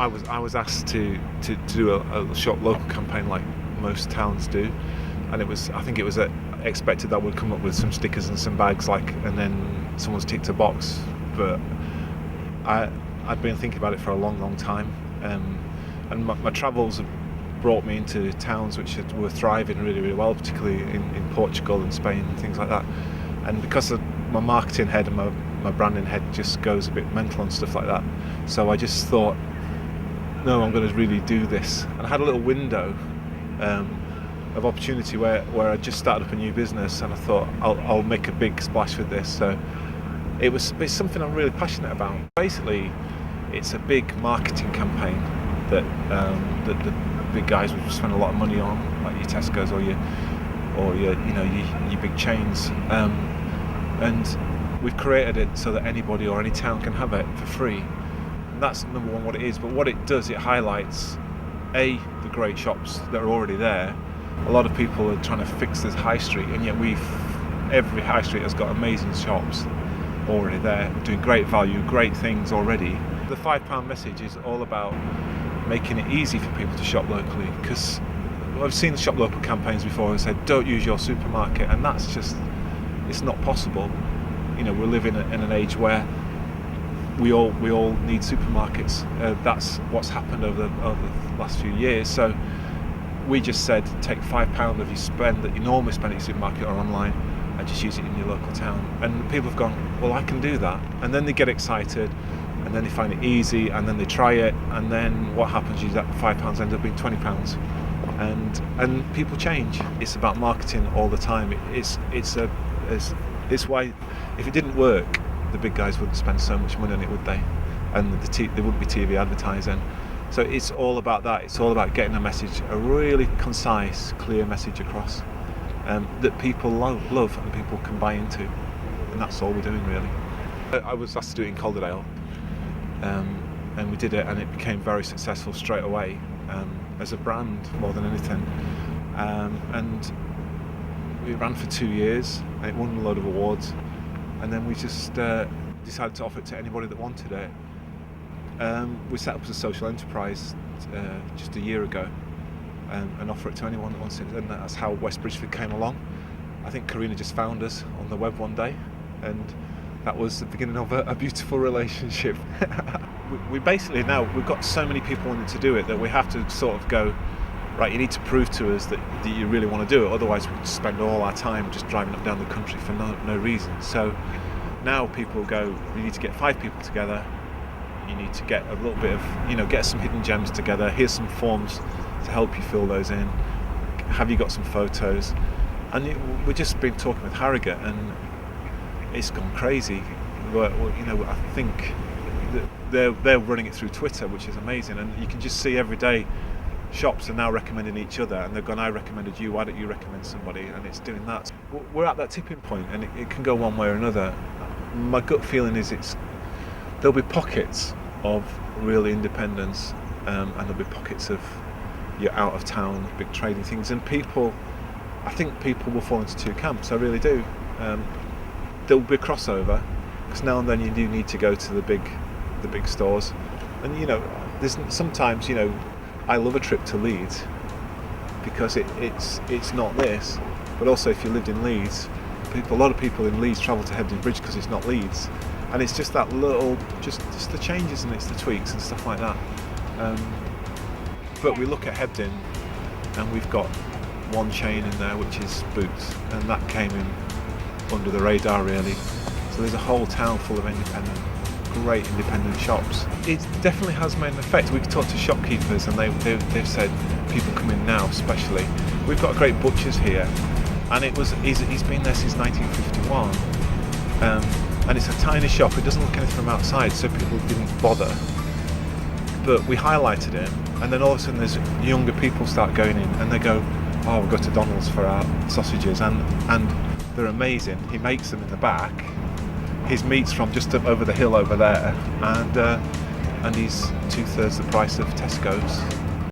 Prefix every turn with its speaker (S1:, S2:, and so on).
S1: I was asked to do a shop local campaign like most towns do, and I think it was expected that we'd come up with some stickers and some bags, and then someone's ticked a box. But I'd been thinking about it for a long time, and my travels have brought me into towns which were thriving really well, particularly in Portugal and Spain and things like that. And because of my marketing head and my branding head just goes a bit mental and stuff like that, so I just thought, no, I'm going to really do this. And I had a little window of opportunity where I just started up a new business, and I thought I'll make a big splash with this. So it's something I'm really passionate about. Basically, it's a big marketing campaign that the big guys would spend a lot of money on, like your Tesco's or your big chains, and we've created it so that anybody or any town can have it for free. And that's number one what it is. But what it does, it highlights the great shops that are already there. A lot of people are trying to fix this high street, and yet every high street has got amazing shops already there, doing great value, great things already. The £5 message is all about making it easy for people to shop locally, because I've seen the shop local campaigns before and said don't use your supermarket, and that's just, it's not possible. We're living in an age where we all need supermarkets. That's what's happened over the last few years. So we just said take £5 of your spend that you normally spend at your supermarket or online, and just use it in your local town. And people have gone, well, I can do that. And then they get excited, and then they find it easy, and then they try it, and then what happens is that £5 ends up being £20, and people change. It's about marketing all the time. It's why, if it didn't work, the big guys wouldn't spend so much money on it, would they? And there wouldn't be TV advertising. So it's all about that. It's all about getting a really concise, clear message across, that people love and people can buy into, and that's all we're doing really. I was asked to do it in Calderdale, and we did it, and it became very successful straight away, as a brand more than anything, and we ran for 2 years, and it won a load of awards, and then we just decided to offer it to anybody that wanted it. We set up as a social enterprise just a year ago, and offer it to anyone that wants it, and that's how West Bridgford came along. I think Karina just found us on the web one day, and that was the beginning of a beautiful relationship. we basically, now we've got so many people wanting to do it that we have to sort of go, right, you need to prove to us that you really want to do it, otherwise we could spend all our time just driving up down the country for no reason. So now people go, you need to get 5 people together, you need to get a little bit of, get some hidden gems together, here's some forms to help you fill those in, have you got some photos? And we've just been talking with Harrogate, and it's gone crazy. I think they're running it through Twitter, which is amazing, and you can just see every day shops are now recommending each other, and they've gone, I recommended you, why don't you recommend somebody? And it's doing that. We're at that tipping point, and it can go one way or another. My gut feeling is there'll be pockets of real independence, and there'll be pockets of your out of town big trading things, and I think people will fall into 2 camps. I really do. There'll be a crossover, because now and then you do need to go to the big stores, and there's sometimes I love a trip to Leeds because it's not this, but also if you lived in Leeds, a lot of people in Leeds travel to Hebden Bridge because it's not Leeds, and it's just that little, just the changes, and it's the tweaks and stuff like that. But we look at Hebden, and we've got one chain in there, which is Boots, and that came in under the radar really. So there's a whole town full of great independent shops. It definitely has made an effect. We've talked to shopkeepers, and they've said people come in now, especially. We've got a great butcher's here, and he's been there since 1951, and it's a tiny shop. It doesn't look anything from outside, so people didn't bother. But we highlighted him, and then all of a sudden there's younger people start going in, and they go, oh, we'll go to Donald's for our sausages, and they're amazing. He makes them in the back. His meat's from just up over the hill over there, and he's 2/3 the price of Tesco's.